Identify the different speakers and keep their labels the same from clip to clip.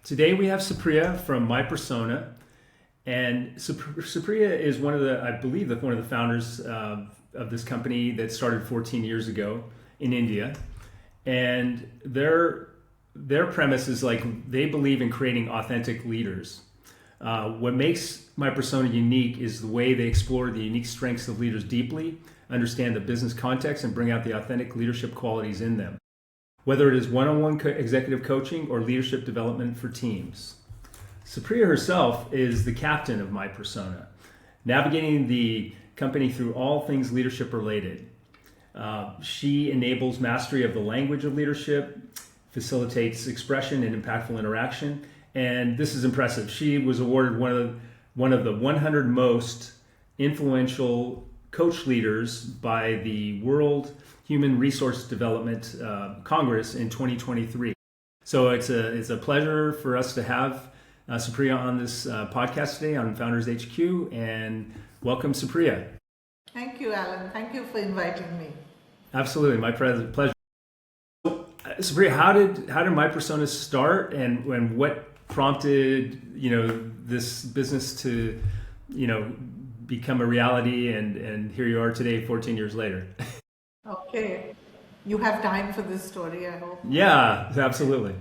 Speaker 1: Today we have Supriya from MyPersona, and Supriya is I believe, one of the founders of this company that started 14 years ago in India. And their premise is they believe in creating authentic leaders. What makes MyPersona unique is the way they explore the unique strengths of leaders deeply, understand the business context, and bring out the authentic leadership qualities in them, whether it is one-on-one executive coaching or leadership development for teams. Supriya herself is the captain of MyPersona, navigating the company through all things leadership related. She enables mastery of the language of leadership, facilitates expression and impactful interaction, and this is impressive. She was awarded one of the 100 most influential coach leaders by the World Human Resource Development Congress in 2023. So it's a pleasure for us to have Supriya on this podcast today on Founders HQ, and welcome, Supriya.
Speaker 2: Thank you, Alan. Thank you for inviting me.
Speaker 1: Absolutely, my pleasure. So, Supriya, how did MyPersona start, and what prompted this business to become a reality, and here you are today, 14 years later.
Speaker 2: Okay, you have time for this story, I hope.
Speaker 1: Yeah, absolutely.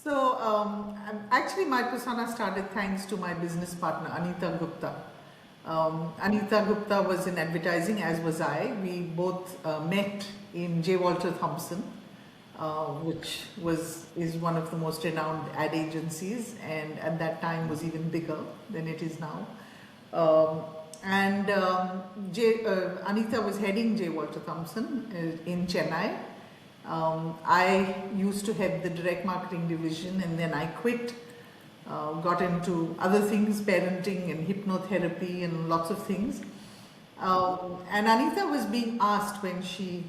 Speaker 2: So actually MyPersona started thanks to my business partner Anita Gupta. Anita Gupta was in advertising, as was I. We both met in J. Walter Thompson, which is one of the most renowned ad agencies, and at that time was even bigger than it is now. Anita was heading J. Walter Thompson in Chennai. I used to head the direct marketing division, and then I quit, got into other things, parenting and hypnotherapy and lots of things. And Anita was being asked, when she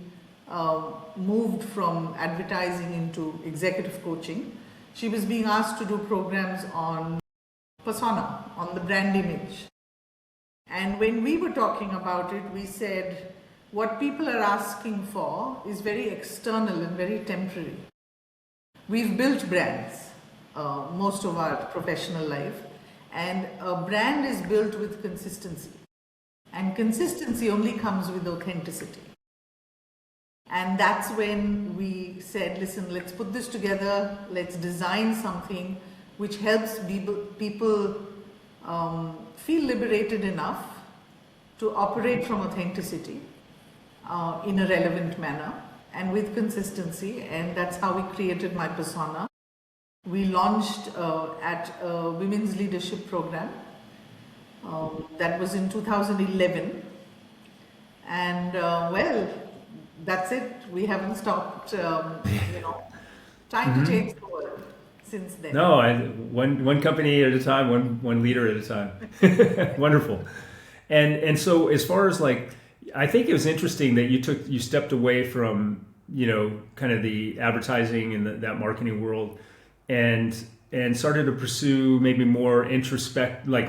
Speaker 2: moved from advertising into executive coaching, she was being asked to do programs on persona, on the brand image. And when we were talking about it, we said, what people are asking for is very external and very temporary. We've built brands most of our professional life, and a brand is built with consistency. And consistency only comes with authenticity. And that's when we said, listen, let's put this together, let's design something which helps people feel liberated enough to operate from authenticity in a relevant manner and with consistency, and that's how we created MyPersona. We launched at a women's leadership program that was in 2011, and that's it. We haven't stopped, trying to change the world since then.
Speaker 1: No, one company at a time, one leader at a time. Wonderful. And so as far as I think it was interesting that you stepped away from kind of the advertising and that marketing world, and started to pursue maybe more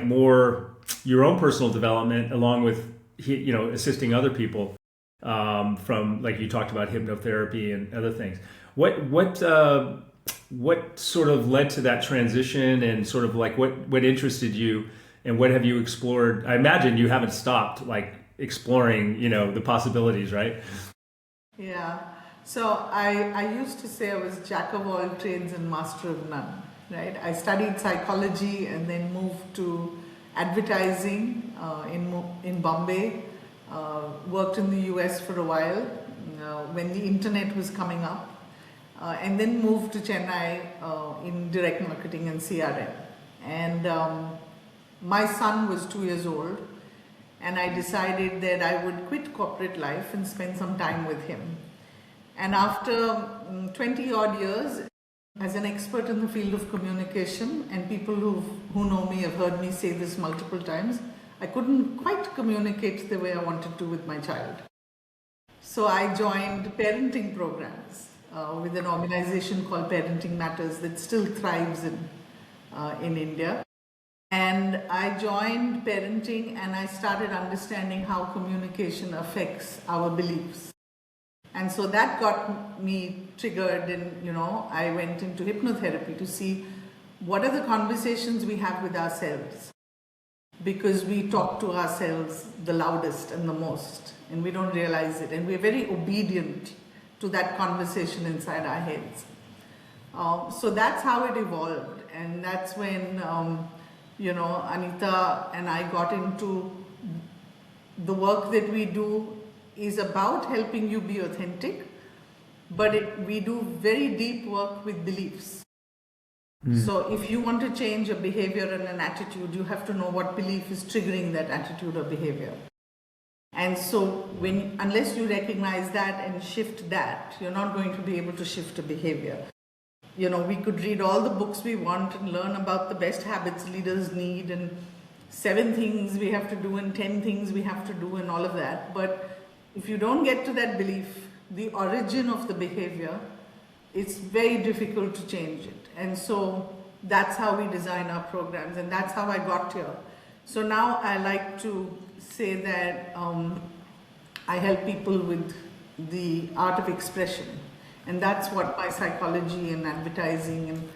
Speaker 1: more your own personal development, along with assisting other people, from, like you talked about, hypnotherapy and other things. What sort of led to that transition, and sort of what interested you, and what have you explored? I imagine you haven't stopped exploring the possibilities, right?
Speaker 2: Yeah. So I used to say I was jack of all trades and master of none, right? I studied psychology and then moved to advertising in Bombay, worked in the US for a while when the internet was coming up, and then moved to Chennai in direct marketing and CRM. And my son was 2 years old, and I decided that I would quit corporate life and spend some time with him. And after 20 odd years, as an expert in the field of communication, and people who know me have heard me say this multiple times, I couldn't quite communicate the way I wanted to with my child. So I joined parenting programs with an organization called Parenting Matters that still thrives in India. And I joined parenting, and I started understanding how communication affects our beliefs. And so that got me triggered, and I went into hypnotherapy to see what are the conversations we have with ourselves? Because we talk to ourselves the loudest and the most, and we don't realize it, and we're very obedient to that conversation inside our heads. So that's how it evolved, and that's when Anita and I got into the work that we do is about helping you be authentic, but we do very deep work with beliefs. So if you want to change a behavior and an attitude, you have to know what belief is triggering that attitude or behavior. And so unless you recognize that and shift that, you're not going to be able to shift a behavior. We could read all the books we want and learn about the best habits leaders need and 7 things we have to do and 10 things we have to do and all of that. But if you don't get to that belief, the origin of the behavior, it's very difficult to change it. And so that's how we design our programs, and that's how I got here. So now I like to say that I help people with the art of expression. And that's what my psychology and advertising and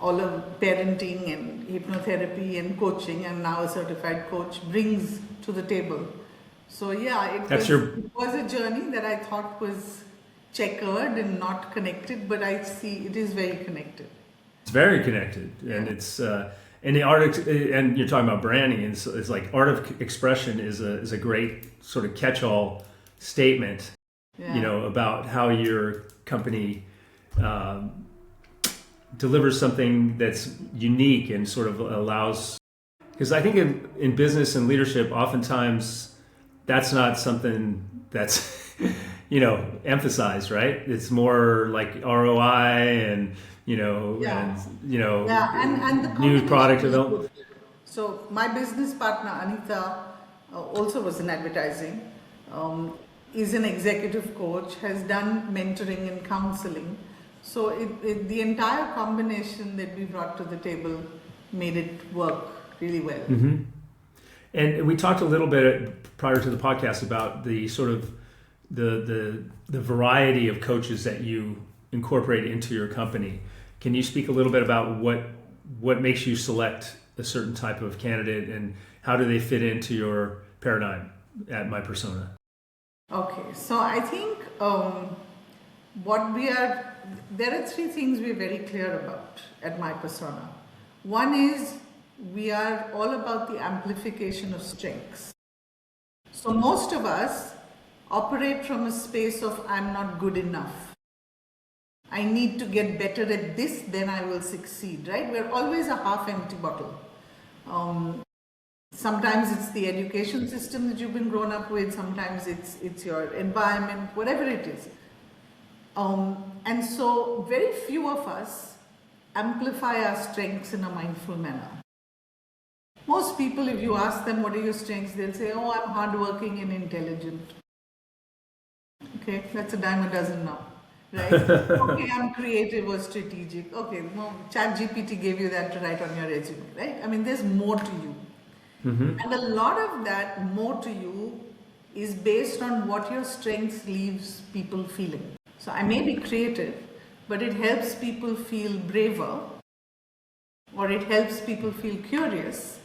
Speaker 2: all of parenting and hypnotherapy and coaching, and now a certified coach, brings to the table. So yeah, it was a journey that I thought was checkered and not connected, but I see it is very connected.
Speaker 1: It's very connected, and it's and the art, and you're talking about branding, and it's like art of expression is a great sort of catch-all statement, about how your company delivers something that's unique and sort of allows, because I think in business and leadership, oftentimes that's not something that's emphasized, right? It's more like ROI and and the new product development.
Speaker 2: So my business partner Anita also was in advertising, is an executive coach, has done mentoring and counseling. So the entire combination that we brought to the table made it work really well.
Speaker 1: Mm-hmm. And we talked a little bit prior to the podcast about the sort of the variety of coaches that you incorporate into your company. Can you speak a little bit about what makes you select a certain type of candidate, and how do they fit into your paradigm at MyPersona?
Speaker 2: Okay, so I think there are 3 things we're very clear about at MyPersona. One is we are all about the amplification of strengths. So most of us operate from a space of I'm not good enough. I need to get better at this, then I will succeed, right? We're always a half-empty bottle. Sometimes it's the education system that you've been grown up with, sometimes it's your environment, whatever it is. And so very few of us amplify our strengths in a mindful manner. Most people, if you ask them what are your strengths, they'll say, oh, I'm hardworking and intelligent. Okay, that's a dime a dozen now, right? Okay, I'm creative or strategic. Okay, no, ChatGPT gave you that to write on your resume, right? I mean, there's more to you. Mm-hmm. And a lot of that more to you is based on what your strengths leaves people feeling. So I may be creative, but it helps people feel braver, or it helps people feel curious.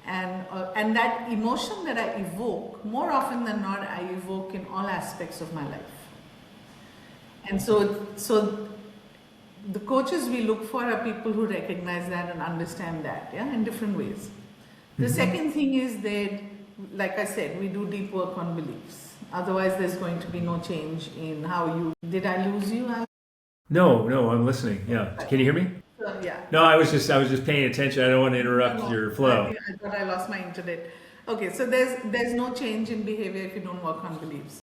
Speaker 2: And that emotion that I evoke, more often than not, I evoke in all aspects of my life. And so the coaches we look for are people who recognize that and understand that, in different ways. The second thing is that, like I said, we do deep work on beliefs. Otherwise, there's going to be no change in how you... Did I lose you, Alex?
Speaker 1: No, I'm listening. Yeah. Can you hear me?
Speaker 2: Yeah.
Speaker 1: No, I was just paying attention. I don't want to interrupt your flow.
Speaker 2: I thought I lost my internet. Okay, so there's no change in behavior if you don't work on beliefs.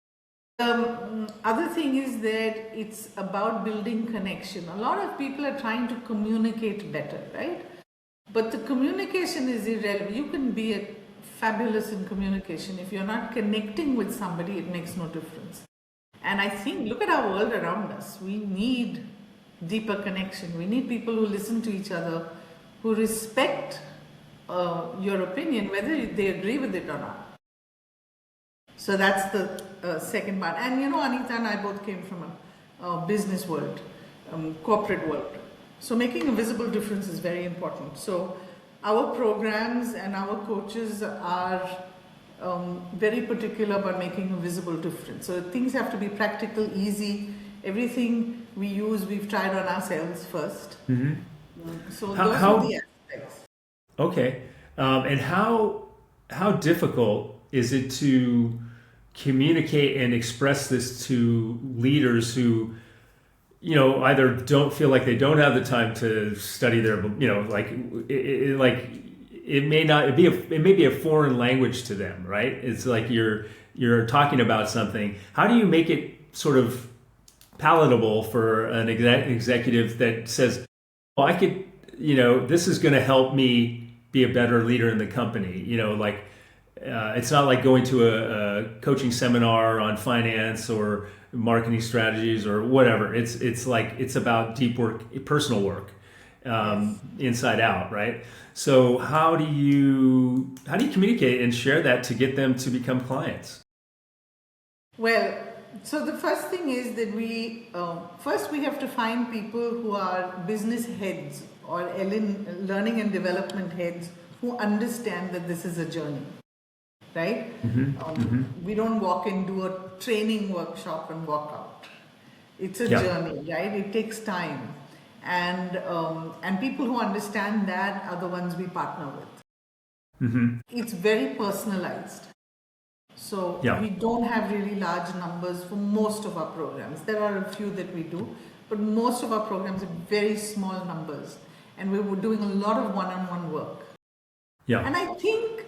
Speaker 2: Other thing is that it's about building connection. A lot of people are trying to communicate better, right? But the communication is irrelevant. You can be fabulous in communication. If you're not connecting with somebody, it makes no difference. And I think, look at our world around us. We need deeper connection. We need people who listen to each other, who respect your opinion, whether they agree with it or not. So that's the second part. And Anita and I both came from a business world, corporate world. So making a visible difference is very important. So our programs and our coaches are very particular about making a visible difference. So things have to be practical, easy. Everything we use, we've tried on ourselves first. So those are the aspects.
Speaker 1: Okay. And how difficult is it to communicate and express this to leaders who, either don't feel like they don't have the time to study their, like it may be a foreign language to them, right? It's like you're talking about something. How do you make it sort of palatable for an executive that says, well, I could, this is going to help me be a better leader in the company. It's not like going to a coaching seminar on finance or marketing strategies or whatever. It's about deep work, personal work, inside out, right? So how do you communicate and share that to get them to become clients?
Speaker 2: Well, so the first thing is that we have to find people who are business heads or learning and development heads who understand that this is a journey, right? We don't walk in, do a training workshop and walk out. It's a journey, right? It takes time, and people who understand that are the ones we partner with. It's very personalized. So we don't have really large numbers for most of our programs. There are a few that we do, but most of our programs are very small numbers, and we were doing a lot of one-on-one work. And I think,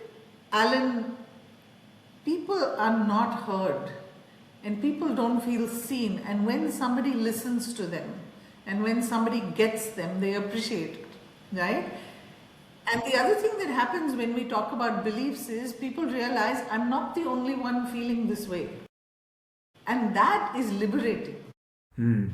Speaker 2: Alan, people are not heard and people don't feel seen, and when somebody listens to them and when somebody gets them, they appreciate it, right? And the other thing that happens when we talk about beliefs is people realize I'm not the only one feeling this way. And that is liberating.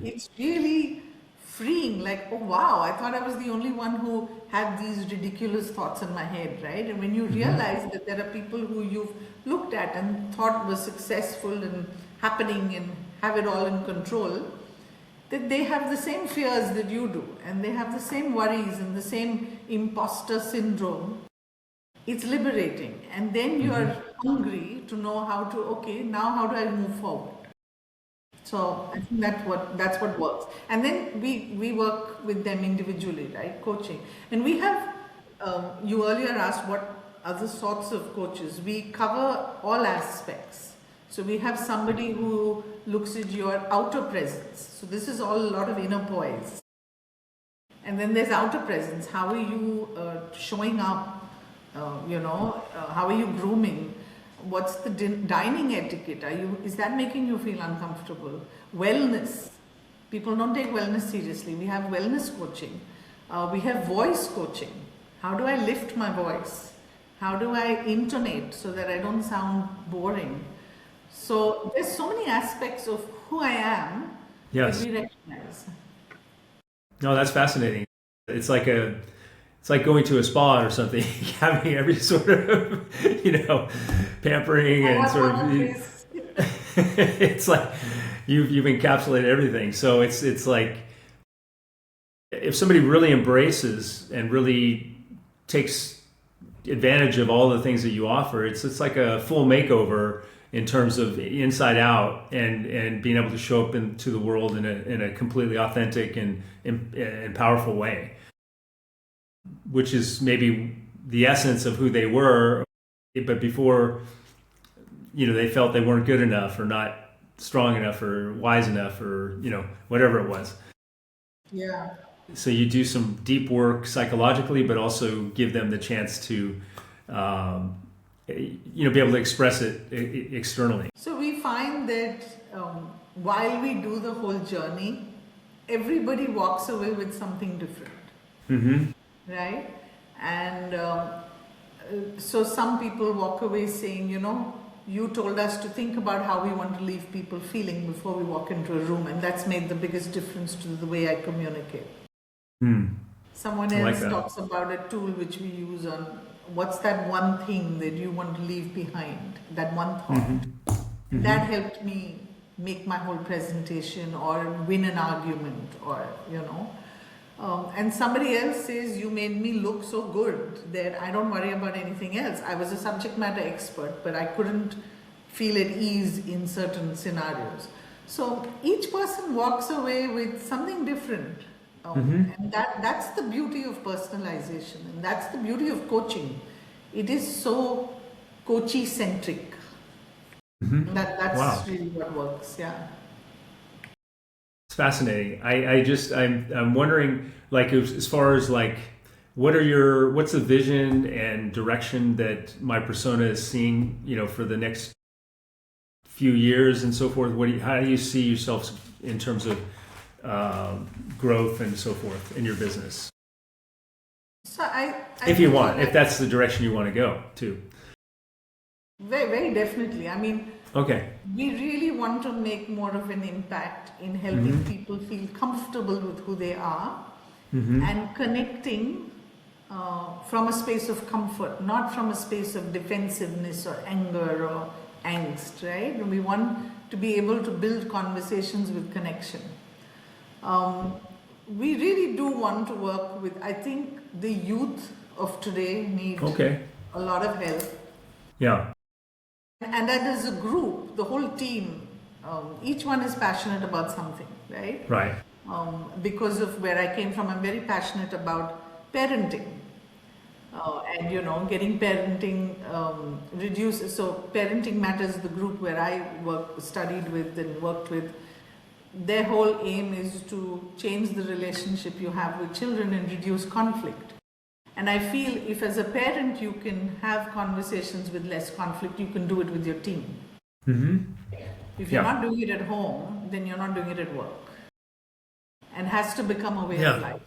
Speaker 2: It's really freeing, like, oh wow, I thought I was the only one who had these ridiculous thoughts in my head, right? And when you realize that there are people who you've looked at and thought were successful and happening and have it all in control, that they have the same fears that you do, and they have the same worries and the same imposter syndrome. It's liberating, and then you are hungry to know how to, okay, now how do I move forward? So I think that's what works. And then we work with them individually, right? Coaching. And we have, you earlier asked what other sorts of coaches. We cover all aspects. So we have somebody who looks at your outer presence. So this is all a lot of inner poise. And then there's outer presence. How are you showing up? How are you grooming? What's the dining etiquette? Is that making you feel uncomfortable? Wellness. People don't take wellness seriously. We have wellness coaching. We have voice coaching. How do I lift my voice? How do I intonate so that I don't sound boring? So there's so many aspects of who I am that we recognize.
Speaker 1: No, that's fascinating. It's like going to a spa or something, having every sort of, pampering and sort of. It's like you've encapsulated everything. So it's like if somebody really embraces and really takes advantage of all the things that you offer, it's like a full makeover in terms of inside out and being able to show up into the world in a completely authentic and powerful way, which is maybe the essence of who they were, but before, they felt they weren't good enough or not strong enough or wise enough or, whatever it was.
Speaker 2: Yeah.
Speaker 1: So you do some deep work psychologically, but also give them the chance to, be able to express it externally.
Speaker 2: So we find that while we do the whole journey, everybody walks away with something different, right? And so some people walk away saying, you told us to think about how we want to leave people feeling before we walk into a room, and that's made the biggest difference to the way I communicate. Someone else talks about a tool which we use on what's that one thing that you want to leave behind, that one thought. That helped me make my whole presentation or win an argument or, And somebody else says, you made me look so good that I don't worry about anything else. I was a subject matter expert, but I couldn't feel at ease in certain scenarios. So each person walks away with something different. And that's the beauty of personalization, and that's the beauty of coaching. It is so coachy centric. That's
Speaker 1: Wow.
Speaker 2: really what works. Yeah.
Speaker 1: It's fascinating. I'm wondering, like, as far as like, what's the vision and direction that my persona is seeing, for the next few years and so forth? How do you see yourself in terms of growth and so forth in your business?
Speaker 2: So I
Speaker 1: if that's the direction you want to go too.
Speaker 2: very, very definitely. I mean,
Speaker 1: Okay.
Speaker 2: we really want to make more of an impact in helping people feel comfortable with who they are and connecting from a space of comfort, not from a space of defensiveness or anger or angst, right? And we want to be able to build conversations with connection. We really do want to work with, I think the youth of today need a lot of help.
Speaker 1: Yeah.
Speaker 2: And that as a group, the whole team, each one is passionate about something, right?
Speaker 1: Right.
Speaker 2: Because of where I came from, I'm very passionate about parenting. And getting parenting reduced. So Parenting Matters, the group where I studied with and worked with, their whole aim is to change the relationship you have with children and reduce conflict. And I feel if as a parent you can have conversations with less conflict, you can do it with your team. If you're not doing it at home, then you're not doing it at work. And has to become a way of life.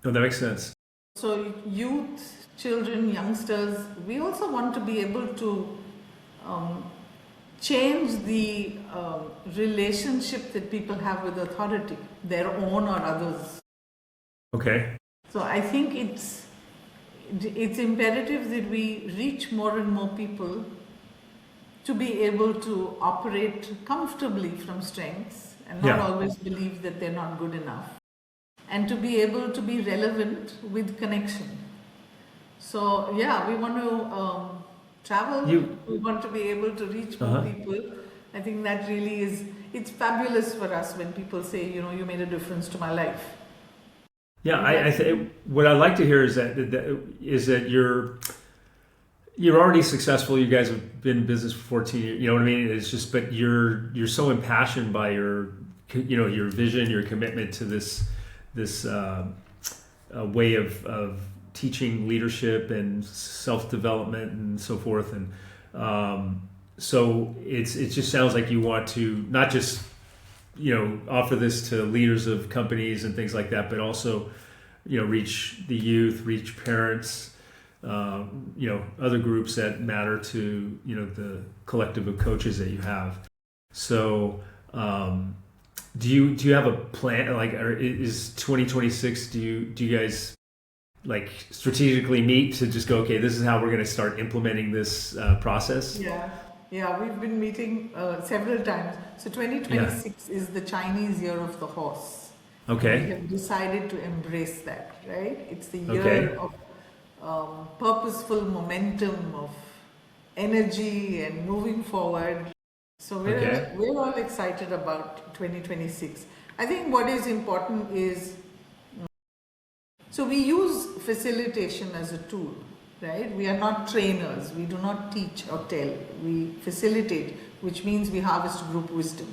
Speaker 1: No, that makes sense.
Speaker 2: So youth, children, youngsters, we also want to be able to change the relationship that people have with authority, their own or others.
Speaker 1: Okay.
Speaker 2: So I think it's imperative that we reach more and more people to be able to operate comfortably from strengths and not always believe that they're not good enough, and to be able to be relevant with connection. So we want to travel, we want to be able to reach more people. I think that really it's fabulous for us when people say, you made a difference to my life.
Speaker 1: Yeah, I think what I'd like to hear is that you're already successful. You guys have been in business for 14 years. You know what I mean? It's just, but you're so impassioned by your vision, your commitment to this way of teaching leadership and self-development and so forth. And so it just sounds like you want to not just offer this to leaders of companies and things like that, but also, reach the youth, reach parents, other groups that matter to, the collective of coaches that you have. So, do you have a plan? Like, is 2026? Do you guys like strategically meet to just go, okay, this is how we're going to start implementing this process?
Speaker 2: Yeah, we've been meeting several times. So 2026 is the Chinese year of the horse.
Speaker 1: Okay.
Speaker 2: We have decided to embrace that, right? It's the year of purposeful momentum, of energy and moving forward. So we're all excited about 2026. I think what is important is, so we use facilitation as a tool. Right? We are not trainers. We do not teach or tell. We facilitate, which means we harvest group wisdom.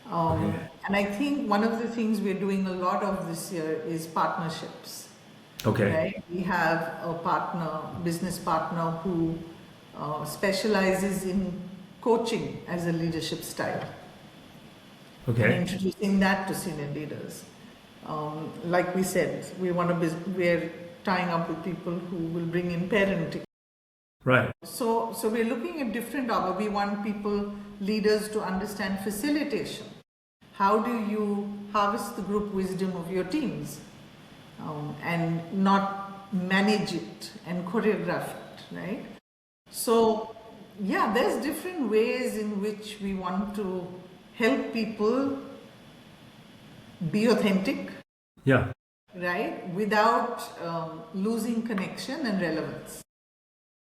Speaker 2: And I think one of the things we're doing a lot of this year is partnerships. Right? We have a business partner who specializes in coaching as a leadership style. And introducing that to senior leaders. Like we said, we're tying up with people who will bring in parenting.
Speaker 1: Right.
Speaker 2: So we're looking at different we want leaders to understand facilitation. How do you harvest the group wisdom of your teams and not manage it and choreograph it, right? So there's different ways in which we want to help people be authentic.
Speaker 1: Yeah.
Speaker 2: right? Without losing connection and relevance.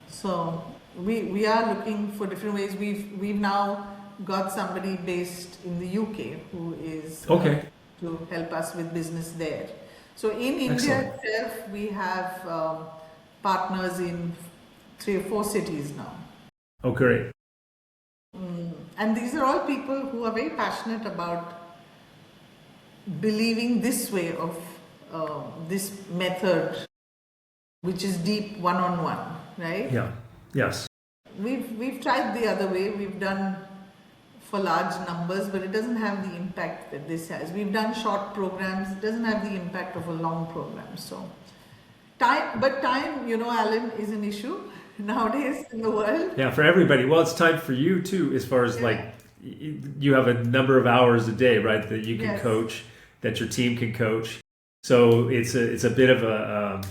Speaker 2: So we are looking for different ways. We've now got somebody based in the UK who is
Speaker 1: Okay.
Speaker 2: to help us with business there. So in India
Speaker 1: Excellent.
Speaker 2: itself, we have partners in 3 or 4 cities now.
Speaker 1: Oh, great.
Speaker 2: And these are all people who are very passionate about believing this way of this method, which is deep one-on-one, right?
Speaker 1: Yeah. Yes.
Speaker 2: We've tried the other way. We've done for large numbers, but it doesn't have the impact that this has. We've done short programs. It doesn't have the impact of a long program. So time, Alan, is an issue nowadays in the world.
Speaker 1: Yeah, for everybody. Well, it's time for you too, as far as like
Speaker 2: Yeah.
Speaker 1: you have a number of hours a day, right? That you can
Speaker 2: Yes.
Speaker 1: coach, that your team can coach. So it's a bit of a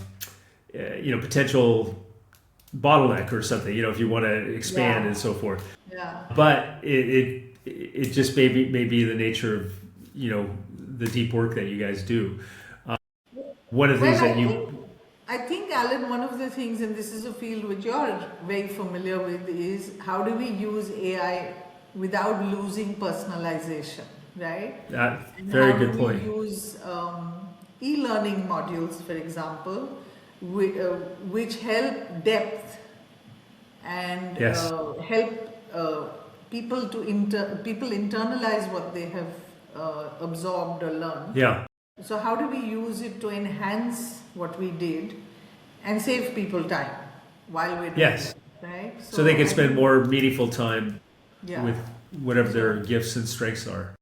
Speaker 1: potential bottleneck or something. If you want to expand
Speaker 2: Yeah.
Speaker 1: and so forth.
Speaker 2: Yeah.
Speaker 1: But it just may be the nature of the deep work that you guys do. One of the things
Speaker 2: Well,
Speaker 1: that you
Speaker 2: I think, Alan, one of the things, and this is a field which you're very familiar with, is how do we use AI without losing personalization, right? And
Speaker 1: very
Speaker 2: how
Speaker 1: good
Speaker 2: do
Speaker 1: point.
Speaker 2: we use e-learning modules, for example, which help depth and
Speaker 1: Yes.
Speaker 2: help people internalize what they have absorbed or learned.
Speaker 1: Yeah.
Speaker 2: So how do we use it to enhance what we did and save people time while we're doing
Speaker 1: Yes.
Speaker 2: it, right?
Speaker 1: So they can
Speaker 2: I
Speaker 1: spend
Speaker 2: think-
Speaker 1: more meaningful time
Speaker 2: Yeah.
Speaker 1: with whatever their gifts and strengths are.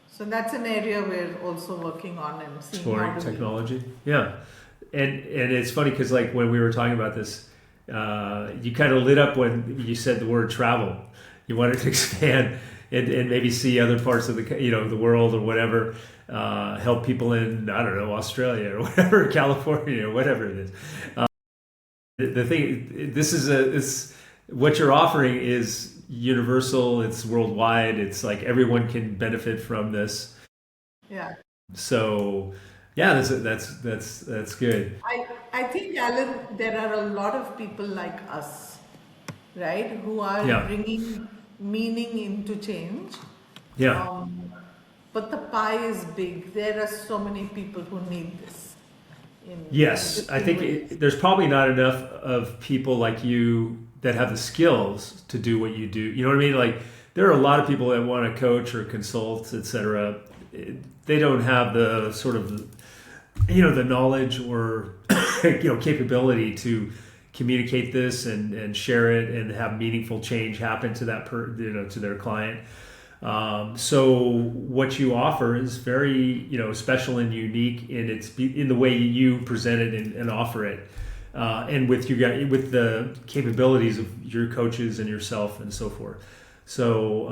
Speaker 2: So that's an area we're also working on and seeing how
Speaker 1: Exploring
Speaker 2: do we-
Speaker 1: technology. Yeah. And it's funny because like when we were talking about this, you kind of lit up when you said the word travel. You wanted to expand and maybe see other parts of the world or whatever. Help people in, I don't know, Australia or whatever, California or whatever it is. The thing, this what you're offering is universal. It's worldwide. It's like everyone can benefit from this.
Speaker 2: Yeah.
Speaker 1: So, yeah, that's good.
Speaker 2: I think, Alan, there are a lot of people like us, right, who are
Speaker 1: Yeah.
Speaker 2: bringing meaning into change.
Speaker 1: Yeah.
Speaker 2: But the pie is big. There are so many people who need this.
Speaker 1: Yes, I think there's probably not enough of people like you that have the skills to do what you do. You know what I mean? Like there are a lot of people that want to coach or consult, etc. They don't have the sort of the knowledge or capability to communicate this and share it and have meaningful change happen to that to their client. So what you offer is very special and unique in the way you present it and offer it, and with the capabilities of your coaches and yourself and so forth. So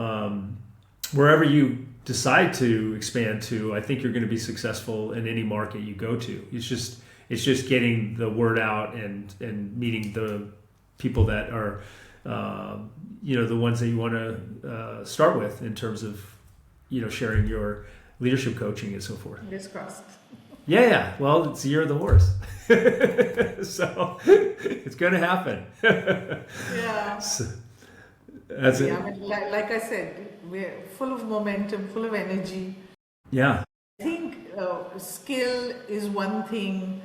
Speaker 1: wherever you decide to expand to, I think you're going to be successful in any market you go to. It's just getting the word out and meeting the people that are the ones that you want to start with in terms of sharing your leadership coaching and so forth.
Speaker 2: Fingers crossed.
Speaker 1: Yeah. Well, it's the year of the horse, so it's going to happen.
Speaker 2: Yeah.
Speaker 1: So, that's it.
Speaker 2: I mean, like I said, we're full of momentum, full of energy.
Speaker 1: Yeah.
Speaker 2: I think skill is one thing.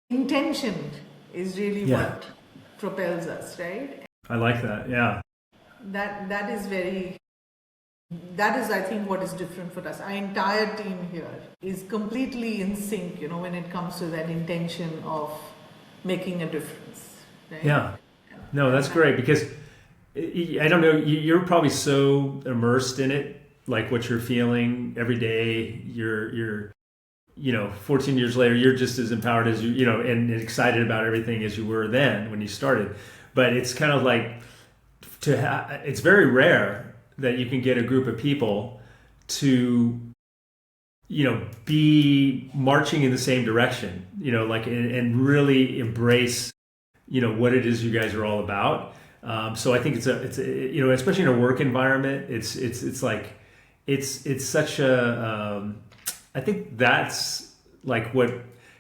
Speaker 2: Intention is really what propels us, right?
Speaker 1: I like that. Yeah.
Speaker 2: That is I think what is different for us. Our entire team here is completely in sync, when it comes to that intention of making a difference. Right?
Speaker 1: Yeah. No, that's great because I don't know, you're probably so immersed in it, like what you're feeling every day. You're 14 years later, you're just as empowered as and excited about everything as you were then when you started. But it's kind of like it's very rare that you can get a group of people to be marching in the same direction, and really embrace what it is you guys are all about. So I think it's especially in a work environment, it's like it's such a I think that's like what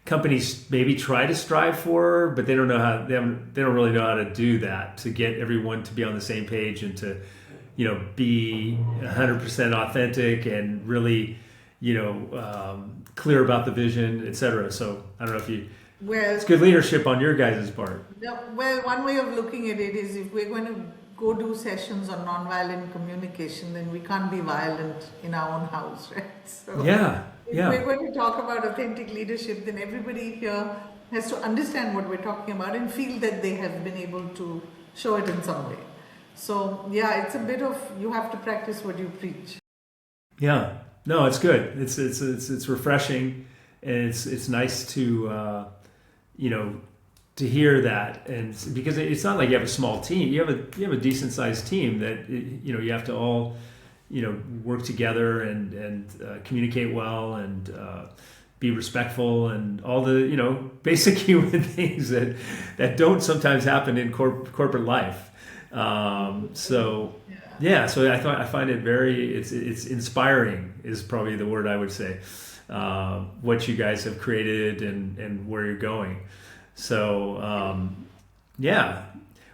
Speaker 1: companies maybe try to strive for, but they don't know how, they don't really know how to do that to get everyone to be on the same page and to, be 100% authentic and really, clear about the vision, etc. So I don't know if it's good leadership on your guys' part.
Speaker 2: Well, one way of looking at it is if we're going to go do sessions on nonviolent communication, then we can't be violent in our own house, right? So if we're going to talk about authentic leadership, then everybody here has to understand what we're talking about and feel that they have been able to show it in some way. So it's a bit of, you have to practice what you preach.
Speaker 1: Yeah, no, it's good. It's refreshing, and it's nice to to hear that, and because it's not like you have a small team. You have a decent sized team that you have to all work together and communicate well and be respectful and all the basic human things that don't sometimes happen in corporate life. So I find it very it's inspiring is probably the word I would say. What you guys have created and where you're going. So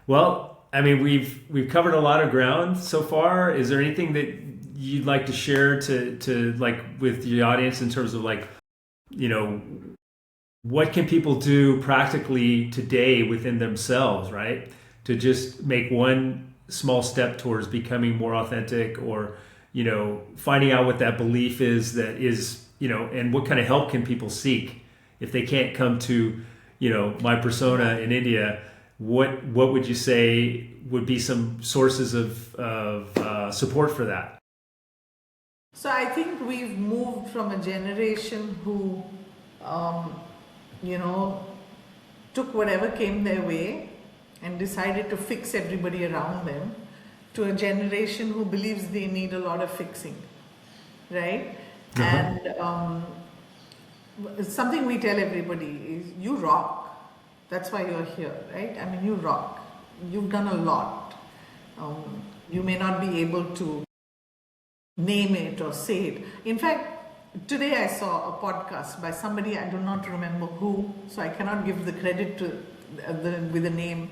Speaker 1: well, I mean we've covered a lot of ground so far. Is there anything that you'd like to share to like with the audience in terms of like what can people do practically today within themselves, right, to just make one small step towards becoming more authentic, or finding out what that belief is that is and what kind of help can people seek if they can't come to MyPersona in India? What would you say would be some sources of support for that?
Speaker 2: So I think we've moved from a generation who took whatever came their way and decided to fix everybody around them, to a generation who believes they need a lot of fixing, right? And something we tell everybody is, you rock. That's why you're here, right? I mean, you rock. You've done a lot. You may not be able to name it or say it. In fact, today I saw a podcast by somebody, I do not remember who, so I cannot give the credit to with a name,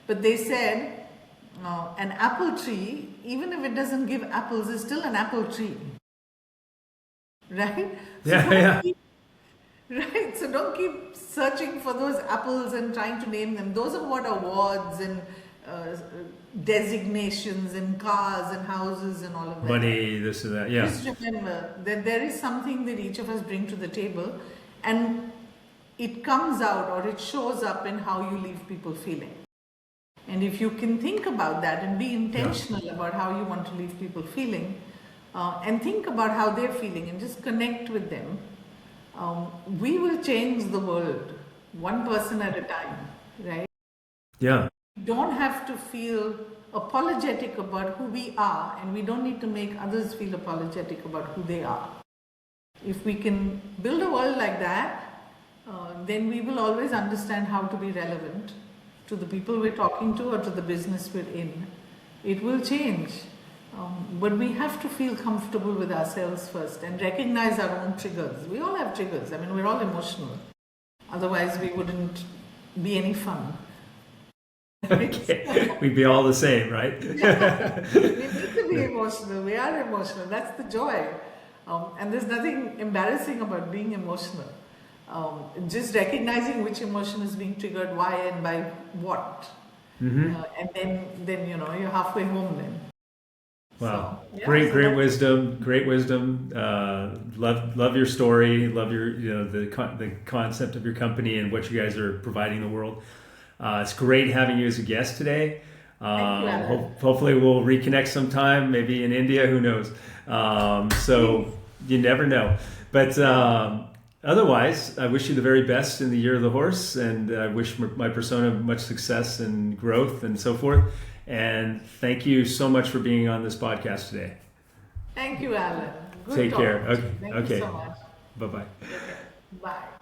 Speaker 2: but they said an apple tree, even if it doesn't give apples, is still an apple tree. Right? Right, so don't keep searching for those apples and trying to name them. Those are what awards and designations and cars and houses and all of that.
Speaker 1: Money, this and that, yeah.
Speaker 2: Just remember that there is something that each of us bring to the table, and it comes out or it shows up in how you leave people feeling. And if you can think about that and be intentional about how you want to leave people feeling, and think about how they're feeling and just connect with them, we will change the world one person at a time, right?
Speaker 1: Yeah.
Speaker 2: We don't have to feel apologetic about who we are, and we don't need to make others feel apologetic about who they are. If we can build a world like that, then we will always understand how to be relevant to the people we're talking to or to the business we're in. It will change. But we have to feel comfortable with ourselves first and recognize our own triggers. We all have triggers. I mean, we're all emotional. Otherwise, we wouldn't be any fun.
Speaker 1: Okay. We'd be all the same, right?
Speaker 2: We need to be emotional. We are emotional. That's the joy. And there's nothing embarrassing about being emotional. Just recognizing which emotion is being triggered, why, and by what. And then you're halfway home then.
Speaker 1: Wow. So, great wisdom. Love your story. Love your, the concept of your company and what you guys are providing the world. It's great having you as a guest today. Hopefully we'll reconnect sometime, maybe in India, who knows? So you never know. But otherwise, I wish you the very best in the year of the horse, and I wish MyPersona much success and growth and so forth. And thank you so much for being on this podcast today.
Speaker 2: Thank you, Alan. Good
Speaker 1: Take care.
Speaker 2: Thank you so much.
Speaker 1: Bye-bye.
Speaker 2: Bye.